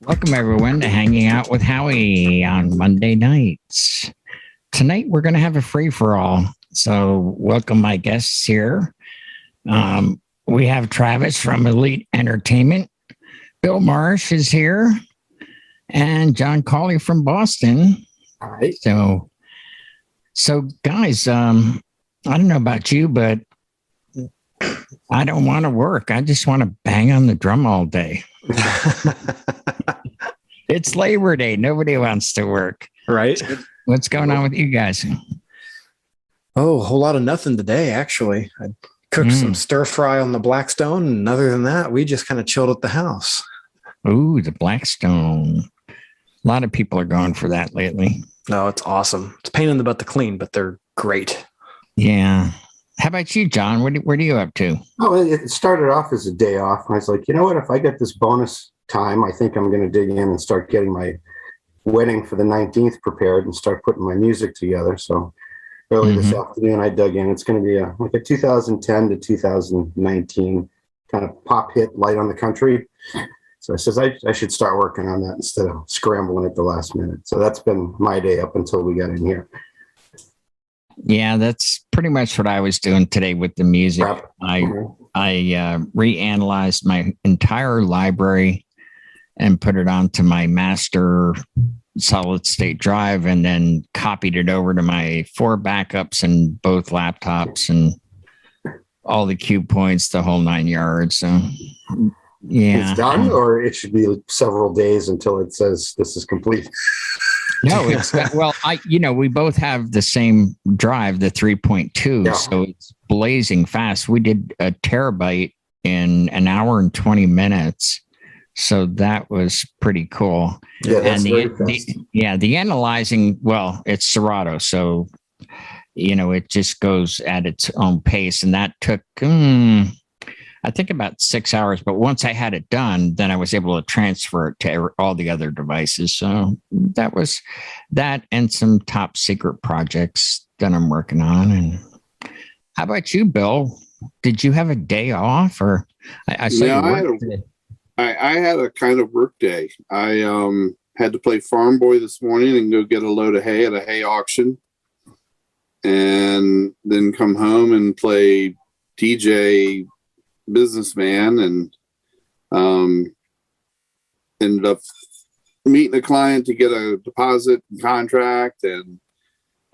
Welcome, everyone, to Hanging Out with Howie on Monday nights. Tonight, we're going to have a free-for-all. So, welcome my guests here. We have Travis from Elite Entertainment. Bill Marsh is here. And John Cawley from Boston. All right. So guys, I don't know about you, but I don't want to work. I just want to bang on the drum all day. It's Labor Day. Nobody wants to work. Right. So what's going on with you guys? Oh, a whole lot of nothing today, actually. I cooked some stir fry on the Blackstone. And other than that, we just kind of chilled at the house. Ooh, the Blackstone. A lot of people are going for that lately. No, it's awesome. It's a pain in the butt to clean, but they're great. Yeah. How about you, John? What are you up to? Oh, it started off as a day off. I was like, you know what? If I get this bonus time, I think I'm going to dig in and start getting my wedding for the 19th prepared and start putting my music together. So early this afternoon, I dug in. It's going to be like a 2010 to 2019 kind of pop hit, light on the country. So I says I should start working on that instead of scrambling at the last minute. So that's been my day up until we got in here. Yeah, that's pretty much what I was doing today with the music. I reanalyzed my entire library and put it onto my master solid state drive and then copied it over to my 4 backups and both laptops and all the cue points, the whole 9 yards. So yeah. It's done, or it should be several days until it says this is complete. No, it's well, we both have the same drive, the 3.2, so it's blazing fast. We did a terabyte in an hour and 20 minutes. So that was pretty cool. Yeah, and the analyzing, well, it's Serato, so it just goes at its own pace, and that took I think about 6 hours, but once I had it done, then I was able to transfer it to all the other devices. So that was that and some top secret projects that I'm working on. And how about you, Bill? Did you have a day off, or I saw you worked today? I had a kind of work day. I had to play Farm Boy this morning and go get a load of hay at a hay auction, and then come home and play DJ Businessman, and ended up meeting a client to get a deposit contract and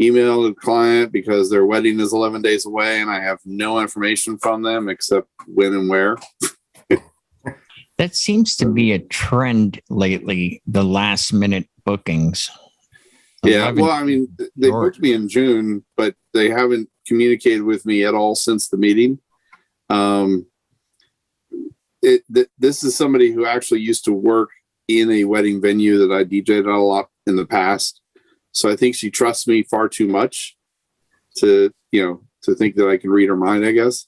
email the client because their wedding is 11 days away and I have no information from them except when and where. That seems to be a trend lately, the last minute bookings. Yeah, well, I mean, they booked me in June, but they haven't communicated with me at all since the meeting. This is somebody who actually used to work in a wedding venue that I DJ'd a lot in the past. So I think she trusts me far too much to think that I can read her mind, I guess.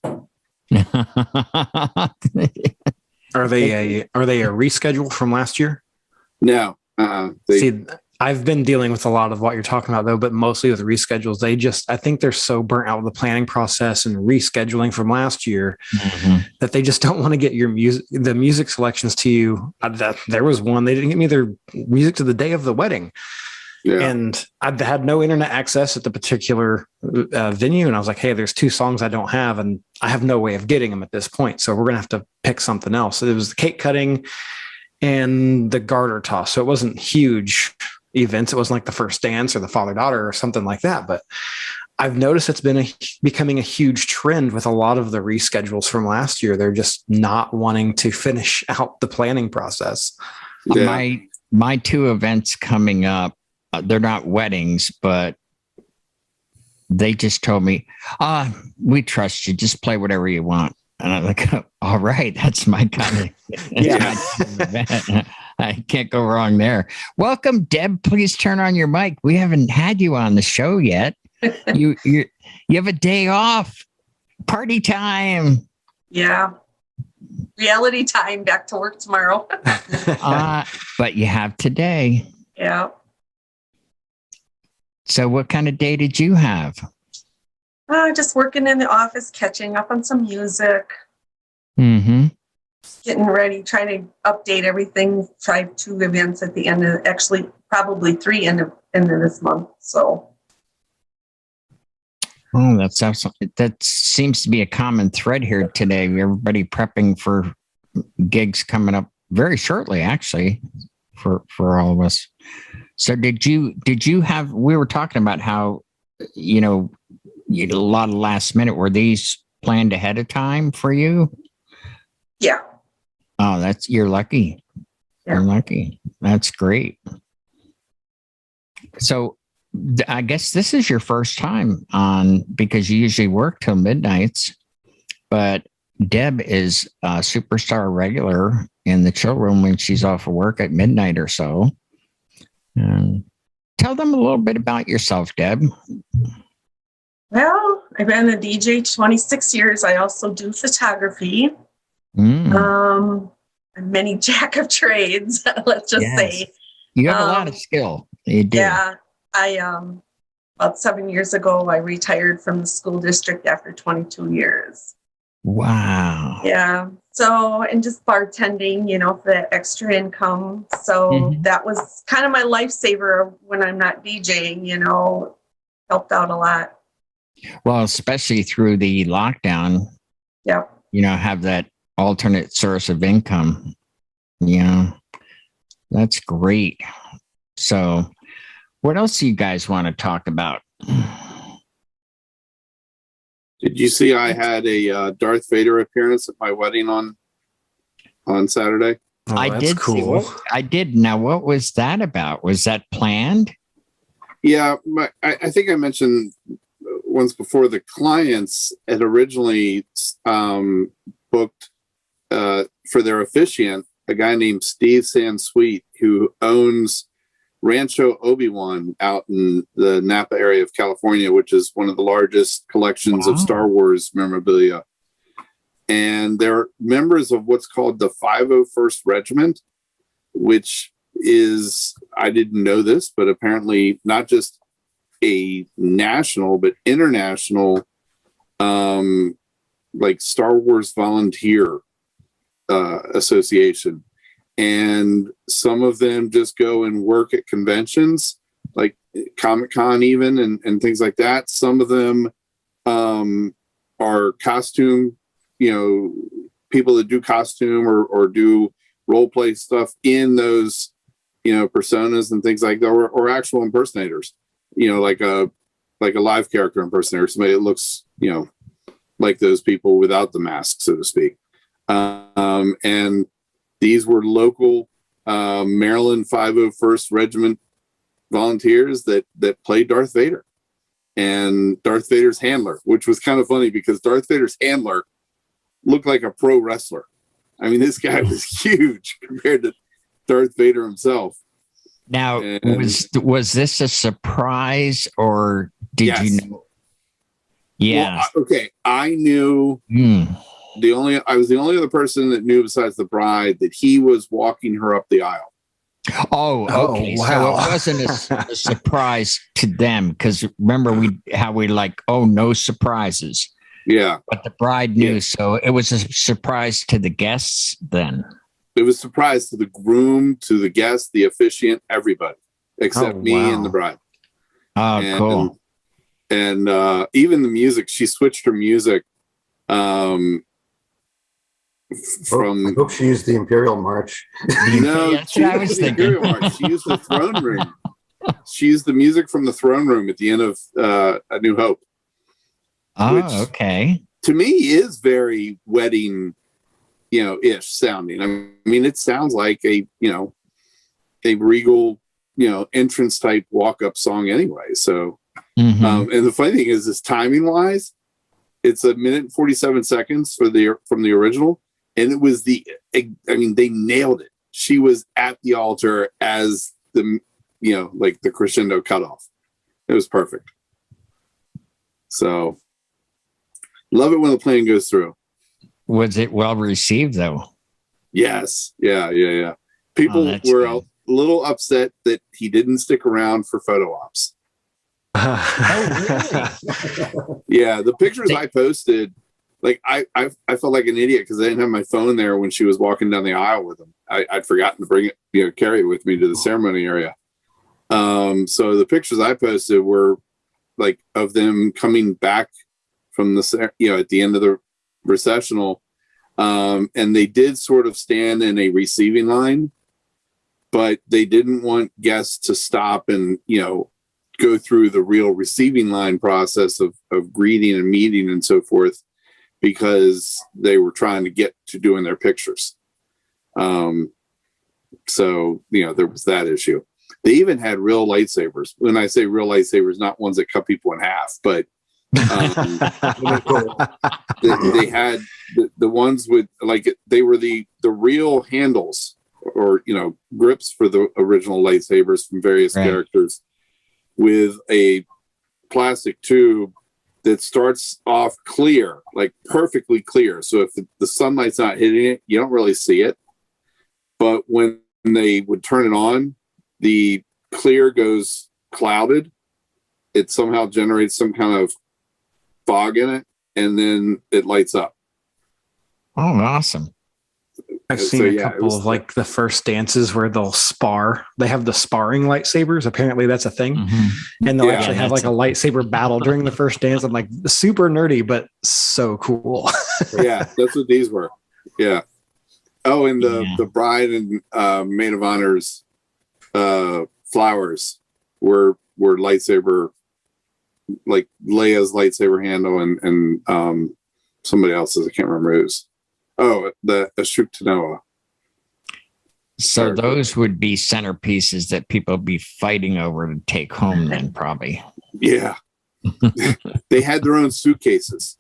Are they a reschedule from last year? No. See, I've been dealing with a lot of what you're talking about, though, but mostly with reschedules. I think they're so burnt out with the planning process and rescheduling from last year that they just don't want to get the music selections to you. There was one, they didn't get me their music to the day of the wedding. Yeah. And I had no internet access at the particular venue. And I was like, hey, there's 2 songs I don't have, and I have no way of getting them at this point. So we're going to have to pick something else. So it was the cake cutting and the garter toss. So it wasn't huge events. It wasn't like the first dance or the father-daughter or something like that. But I've noticed it's been becoming a huge trend with a lot of the reschedules from last year. They're just not wanting to finish out the planning process. Yeah. My 2 events coming up, they're not weddings, but they just told me, we trust you. Just play whatever you want. And I'm like, all right, that's my kind of event. I can't go wrong there. Welcome, Deb. Please turn on your mic. We haven't had you on the show yet. You have a day off. Party time. Yeah. Reality time. Back to work tomorrow. But you have today. Yeah. So what kind of day did you have? Just working in the office, catching up on some music. Mm-hmm. getting ready, trying to update everything. Try 2 events at the end of, actually probably 3 end of this month. So. Oh, that seems to be a common thread here today. Everybody prepping for gigs coming up very shortly, actually, for all of us. So did you have, we were talking about how, you did a lot of last minute. Were these planned ahead of time for you? Yeah. Oh, you're lucky. Yeah. You're lucky. That's great. So I guess this is your first time on, because you usually work till midnights, but Deb is a superstar regular in the chill room when she's off of work at midnight or so. Tell them a little bit about yourself, Deb. Well, I've been a DJ 26 years. I also do photography. I'm many jack of trades, let's just say. You have a lot of skill. You do. Yeah. About 7 years ago, I retired from the school district after 22 years. Wow. Yeah. So, and just bartending, for that extra income. So that was kind of my lifesaver when I'm not DJing, helped out a lot. Well, especially through the lockdown. Yeah. Have that alternate source of income. That's great. So, what else do you guys want to talk about? Did you see I had a Darth Vader appearance at my wedding on Saturday? Oh, I did cool. I did. Now, what was that about? Was that planned? Yeah, I think I mentioned once before, the clients had originally booked for their officiant a guy named Steve Sansweet, who owns Rancho Obi-Wan out in the Napa area of California, which is one of the largest collections of Star Wars memorabilia. And they're members of what's called the 501st Regiment, which is, I didn't know this, but apparently not just a national, but international, like Star Wars volunteer association. And some of them just go and work at conventions like Comic-Con even and things like that. Some of them are costume, people that do costume or do role play stuff in those, personas and things like that, or actual impersonators, like a live character impersonator, somebody that looks, like those people without the mask, so to speak. And these were local Maryland 501st Regiment volunteers that played Darth Vader and Darth Vader's handler, which was kind of funny because Darth Vader's handler looked like a pro wrestler. I mean, this guy was huge compared to Darth Vader himself. Now, was this a surprise, or did you know? Yeah. Well, okay. I knew I was the only other person that knew besides the bride that he was walking her up the aisle. Oh, okay. Wow. So it wasn't a surprise to them, because remember how we like, no surprises. Yeah. But the bride knew, so it was a surprise to the guests then. It was a surprise to the groom, to the guest, the officiant, everybody, except me and the bride. Oh, cool. And even the music, she switched her music from. I hope she used the Imperial March. No, she used the Imperial March. She used the Throne Room. She used the music from the Throne Room at the end of A New Hope. Oh, which, okay. To me, is very wedding, ish sounding. I mean, it sounds like a regal, entrance type walk up song anyway. So, and the funny thing is timing wise, it's 1 minute and 47 seconds from the original. And it was they nailed it. She was at the altar as the, like the crescendo cutoff. It was perfect. So love it when the plan goes through. Was it well received though? Yes. Yeah. People were a little upset that he didn't stick around for photo ops. Oh, really? Yeah. The pictures I posted like I felt like an idiot because I didn't have my phone there when she was walking down the aisle with him. I'd forgotten to bring it, carry it with me to the ceremony area. So the pictures I posted were like of them coming back from the, at the end of the recessional. And they did sort of stand in a receiving line, but they didn't want guests to stop and, go through the real receiving line process of greeting and meeting and so forth, because they were trying to get to doing their pictures. So, there was that issue. They even had real lightsabers. When I say real lightsabers, not ones that cut people in half, but they had the ones with they were the real handles or, grips for the original lightsabers from various characters, with a plastic tube that starts off clear, like perfectly clear. So if the sunlight's not hitting it, you don't really see it. But when they would turn it on, the clear goes clouded. It somehow generates some kind of fog in it, and then it lights up. Oh, awesome. I've seen a couple of like the first dances where they'll spar. They have the sparring lightsabers. Apparently that's a thing. Mm-hmm. And they'll actually have like a lightsaber battle during the first dance. I'm like, super nerdy, but so cool. Yeah, that's what these were. Yeah. Oh, and the bride and maid of honor's flowers were lightsaber, like Leia's lightsaber handle and somebody else's. I can't remember whose. Oh, the Ashok Tanoa. So those would be centerpieces that people be fighting over to take home then, probably. Yeah. They had their own suitcases.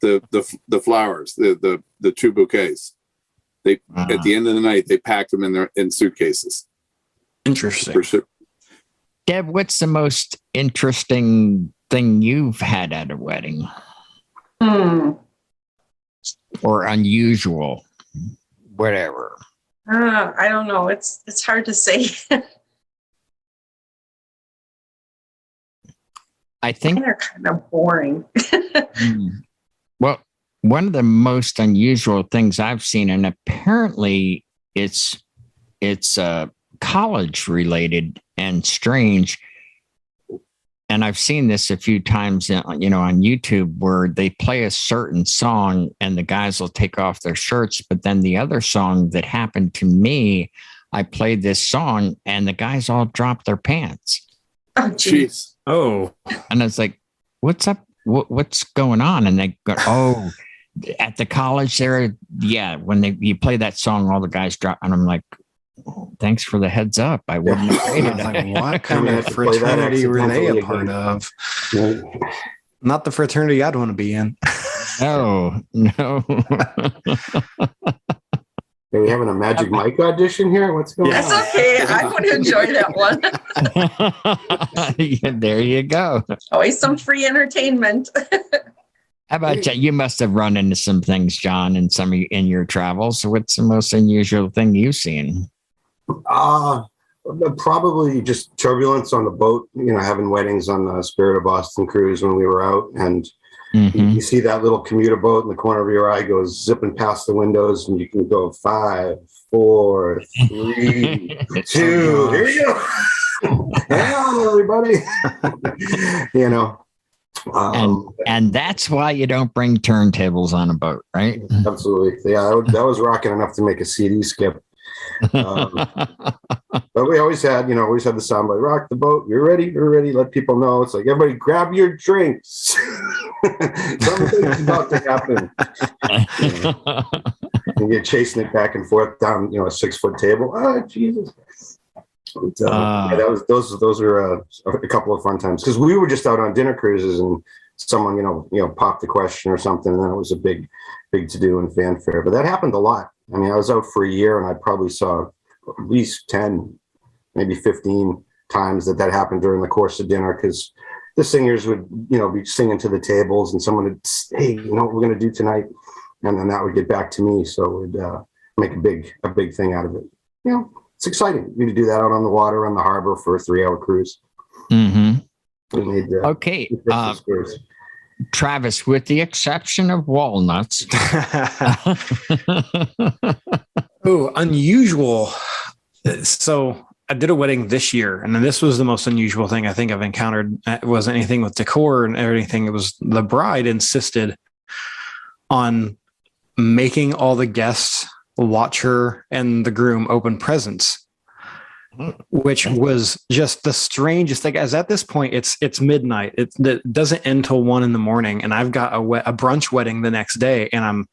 The flowers, the two bouquets. They at the end of the night they packed them in suitcases. Interesting. For sure. Deb, what's the most interesting thing you've had at a wedding? Or unusual, whatever. I don't know. It's hard to say. I think they're kind of boring. Well, one of the most unusual things I've seen, and apparently it's college related and strange. And I've seen this a few times, on YouTube, where they play a certain song and the guys will take off their shirts. But then the other song that happened to me, I played this song and the guys all dropped their pants. Oh, jeez. Oh. And I was like, what's up? What's going on? And they go, oh, at the college there. Yeah. When you play that song, all the guys drop. And I'm like, thanks for the heads up. I wouldn't have waited. Like, what kind of fraternity were they a part of? Not the fraternity I'd want to be in. No. Are we having a Magic Mike audition here? What's going on? That's okay. I would enjoy that one. Yeah, there you go. Always some free entertainment. How about you? You must have run into some things, John, in your travels. So what's the most unusual thing you've seen? Probably just turbulence on the boat, having weddings on the Spirit of Boston cruise when we were out. And you see that little commuter boat in the corner of your eye goes zipping past the windows, and you can go 5, 4, 3, 2. Here we go. Hang on, everybody. And that's why you don't bring turntables on a boat, right? Absolutely. Yeah, that was rocking enough to make a CD skip. But we always had the soundbite, rock the boat, you're ready, let people know. It's like, everybody grab your drinks. Something's about to happen. And you're chasing it back and forth down, a 6-foot table. Oh, Jesus. Those were a couple of fun times, because we were just out on dinner cruises and someone, popped the question or something, and then it was a big to do and fanfare. But that happened a lot. I mean, I was out for a year and I probably saw at least 10, maybe 15 times that happened during the course of dinner, because the singers would, be singing to the tables and someone would say, hey, what we're going to do tonight? And then that would get back to me. So it would make a big thing out of it. It's exciting. You to do that out on the water on the harbor for a 3-hour cruise. Mm-hmm. We made, okay. Travis, with the exception of walnuts. Oh, unusual. So I did a wedding this year, and then this was the most unusual thing I think I've encountered. It wasn't anything with decor and everything. It was the bride insisted on making all the guests watch her and the groom open presents, which was just the strangest thing. As at this point, it's midnight. It doesn't end till 1 a.m, and I've got a brunch wedding the next day, and I'm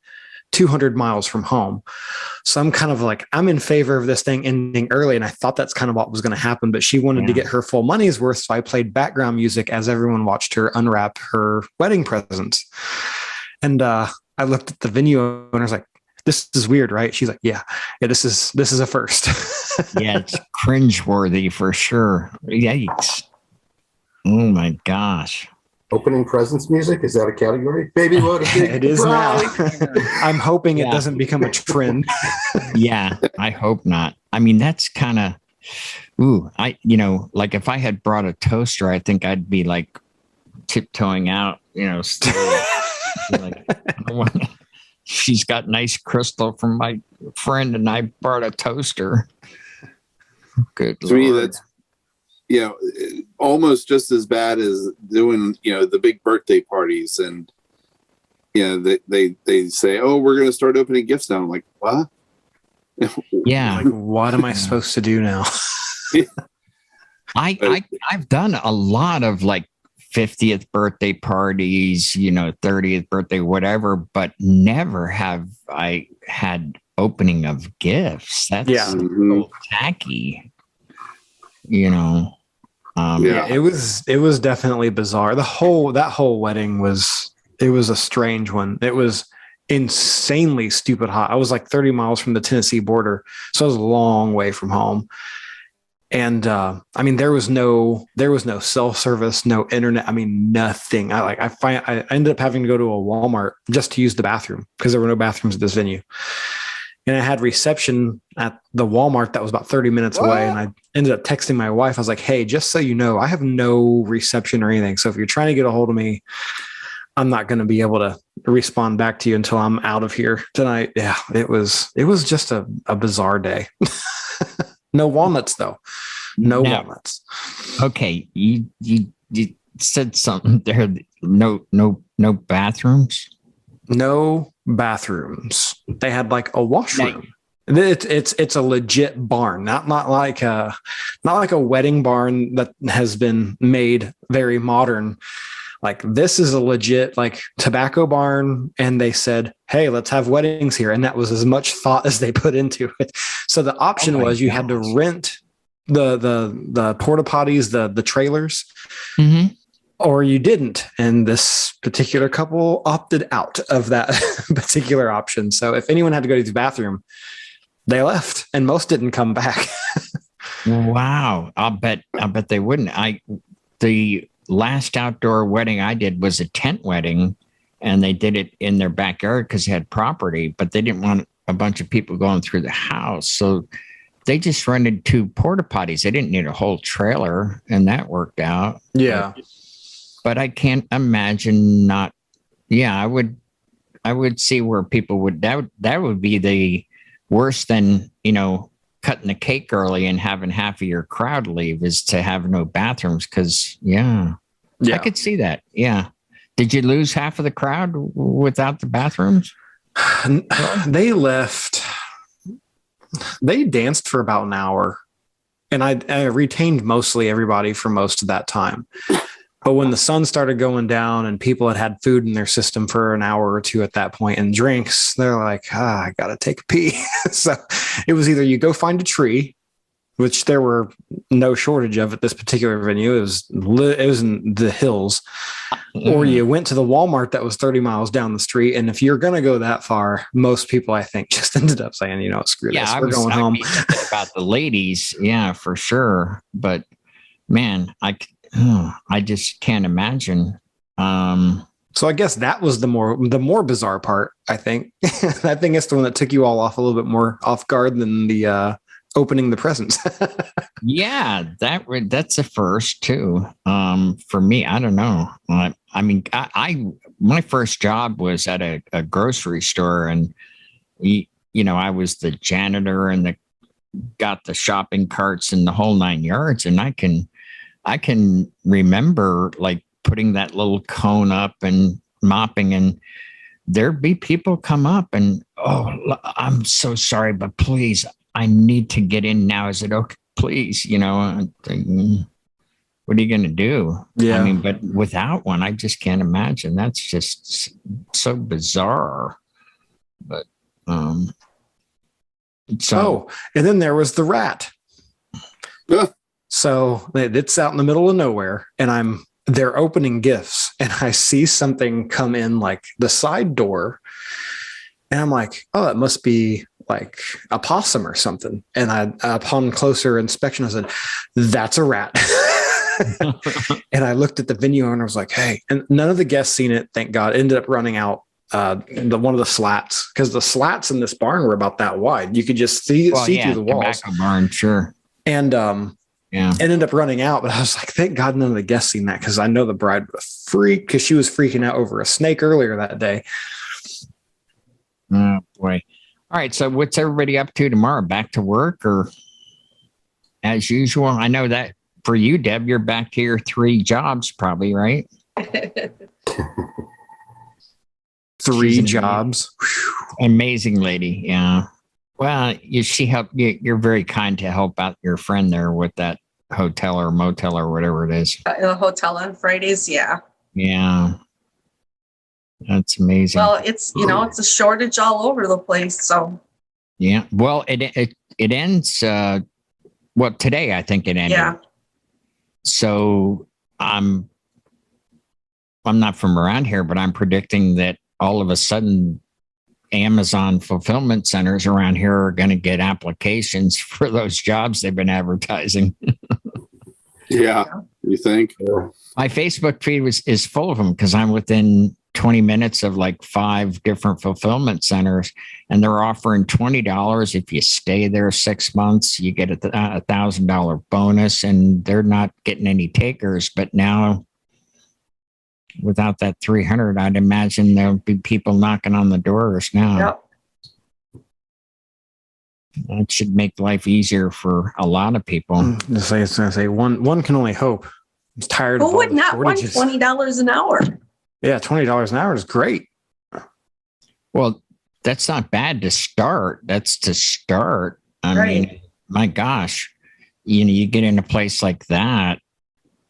200 miles from home. So I'm kind of like, I'm in favor of this thing ending early. And I thought that's kind of what was going to happen, but she wanted to get her full money's worth. So I played background music as everyone watched her unwrap her wedding presents. And I looked at the venue owner and I was like, this is weird, right? She's like, yeah, this is a first. Yeah, it's cringeworthy for sure. Yikes. Oh my gosh. Opening presents music, is that a category? Baby, what a big It is now. I'm hoping it doesn't become a trend. Yeah, I hope not. I mean, that's kind of, like if I had brought a toaster, I think I'd be like tiptoeing out, still like, she's got nice crystal from my friend and I brought a toaster. Good To me, Lord. that's almost just as bad as doing the big birthday parties, and they say, oh, we're going to start opening gifts now. I'm like, what? Yeah. Like, what am I supposed to do now? I've done a lot of like 50th birthday parties, 30th birthday, whatever, but never have I had opening of gifts. That's so tacky. It was definitely bizarre. That whole wedding was a strange one. It was insanely stupid hot. I was like 30 miles from the Tennessee border, so I was a long way from home. And I mean, there was no cell service, no internet. I mean, nothing. I ended up having to go to a Walmart just to use the bathroom because there were no bathrooms at this venue. And I had reception at the Walmart that was about 30 minutes away. And I ended up texting my wife. I was like, hey, just so you know, I have no reception or anything. So if you're trying to get a hold of me, I'm not going to be able to respond back to you until I'm out of here tonight. Yeah, it was just a bizarre day. No walnuts, though. No walnuts. Okay. You said something there. No bathrooms. No bathrooms. They had like a washroom. It's a legit barn, not like a wedding barn that has been made very modern. Like, this is a legit like tobacco barn, and they said, hey, let's have weddings here, and that was as much thought as they put into it. So the option was you had to rent the porta potties, the trailers. Mm-hmm. Or you didn't. And this particular couple opted out of that particular option. So if anyone had to go to the bathroom, they left, and most didn't come back. Wow. I'll bet they wouldn't. The last outdoor wedding I did was a tent wedding, and they did it in their backyard because they had property, but they didn't want a bunch of people going through the house. So they just rented 2 porta potties. They didn't need a whole trailer, and that worked out. Yeah. But I can't imagine not. Yeah, I would see where people would. That would be the worse than cutting the cake early and having half of your crowd leave, is to have no bathrooms. Because I could see that. Yeah. Did you lose half of the crowd without the bathrooms? They left. They danced for about an hour, and I retained mostly everybody for most of that time. But when the sun started going down and people had food in their system for an hour or two at that point and drinks, they're like, I got to take a pee. So it was either you go find a tree, which there were no shortage of at this particular venue. It was in the hills, or you went to the Walmart that was 30 miles down the street. And if you're going to go that far, most people, I think, just ended up saying, screw this. We're going home. About the ladies. Yeah, for sure. But man, I just can't imagine. So I guess that was the more bizarre part, I think. I think it's the one that took you all off a little bit more off guard than the opening the presents. Yeah, that's a first too. For me, I don't know. I mean, my first job was at a grocery store, and I was the janitor and got the shopping carts and the whole 9 yards. And I can remember like putting that little cone up and mopping, and there'd be people come up and, oh, I'm so sorry, but please, I need to get in now. Is it okay? Please, what are you going to do? Yeah. I mean, but without one, I just can't imagine. That's just so bizarre. But, and then there was the rat. So it's out in the middle of nowhere, and they're opening gifts, and I see something come in like the side door, and I'm like, oh, it must be like a possum or something. And upon closer inspection, I said, that's a rat. And I looked at the venue owner, I was like, hey, and none of the guests seen it. Thank God. It ended up running out one of the slats, because the slats in this barn were about that wide. You could just see through the walls. Tobacco barn, sure. And it ended up running out, but I was like, thank God none of the guests seen that, because I know the bride was freaked, because she was freaking out over a snake earlier that day. Oh boy. All right. So what's everybody up to tomorrow? Back to work or as usual? I know that for you, Deb, you're back to your 3 jobs probably, right? 3 jobs. Amazing lady. Yeah. Well, she helped you. You're very kind to help out your friend there with that hotel or motel or whatever it is. The hotel on Fridays. Yeah. Yeah. That's amazing. Well, it's a shortage all over the place. So. Yeah. Well, it ends. Today I think it ended. Yeah. So I'm not from around here, but I'm predicting that all of a sudden Amazon fulfillment centers around here are going to get applications for those jobs they've been advertising. Yeah, you think? My Facebook feed is full of them, because I'm within 20 minutes of like 5 different fulfillment centers, and they're offering $20 if you stay there 6 months. You get a $1,000 bonus, and they're not getting any takers. But now, without that 300, I'd imagine there'll be people knocking on the doors now. Yep. That should make life easier for a lot of people. One can only hope. I'm tired of who would not want shortages. $20 an hour? Yeah, $20 an hour is great. Well, that's not bad to start. That's to start. I mean, my gosh, you get in a place like that,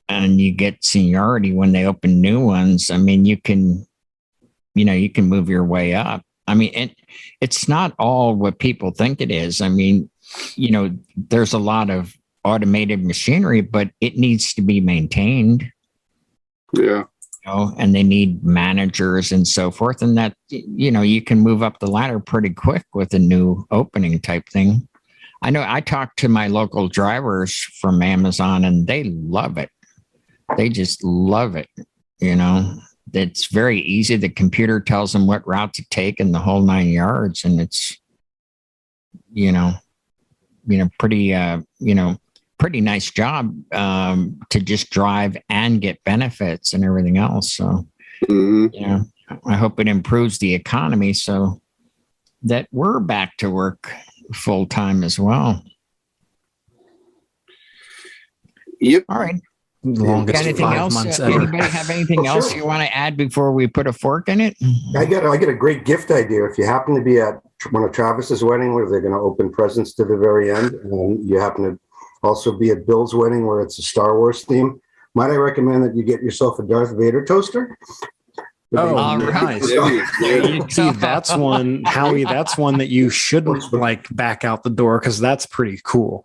and you get seniority when they open new ones. I mean, you can move your way up. I mean, it's not all what people think it is. I mean, there's a lot of automated machinery, but it needs to be maintained. Yeah. And they need managers and so forth. And that, you can move up the ladder pretty quick with a new opening type thing. I know I talked to my local drivers from Amazon, and they love it. They just love it. It's very easy. The computer tells them what route to take and the whole 9 yards. And it's, pretty nice job to just drive and get benefits and everything else. So, I hope it improves the economy so that we're back to work full time as well. Yep. All right. Longest anything 5 else? months ever. Anybody have anything else you want to add before we put a fork in it? I got a great gift idea. If you happen to be at one of Travis's wedding where they're going to open presents to the very end, and you happen to also be at Bill's wedding where it's a Star Wars theme, might I recommend that you get yourself a Darth Vader toaster? Oh, nice. See, that's one, Howie, that's one that you shouldn't back out the door, because that's pretty cool.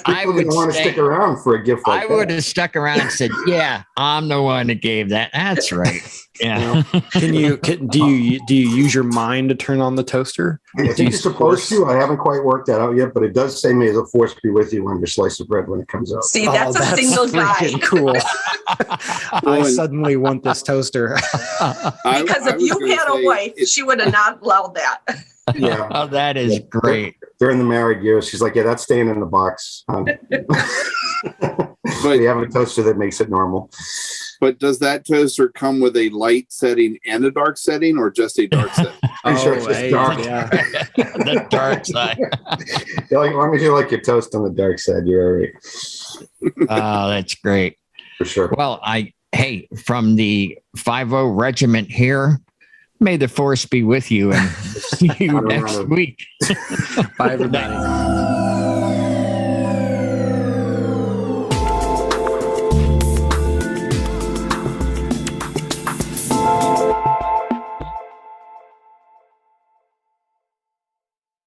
I would want to stick around for a gift like that. I would have stuck around and said, yeah, I'm the one that gave that. That's right. Yeah. Do you use your mind to turn on the toaster? I think you're supposed to. I haven't quite worked that out yet, but it does say, may the force be with you on your slice of bread when it comes out. See, that's a single guy. Cool. I suddenly want this toaster. Because if you had a wife, she would have not allowed that. Yeah. Oh, that is great. During the married years, she's like, yeah, that's staying in the box. But you have a toaster that makes it normal. But does that toaster come with a light setting and a dark setting, or just a dark setting? Pretty sure it's just dark. Yeah. The dark side. As long as you like your toast on the dark side, you're all right. Oh, that's great. For sure. Well, hey, from the 5-0 regiment here, may the force be with you and see you next week. Bye, everybody.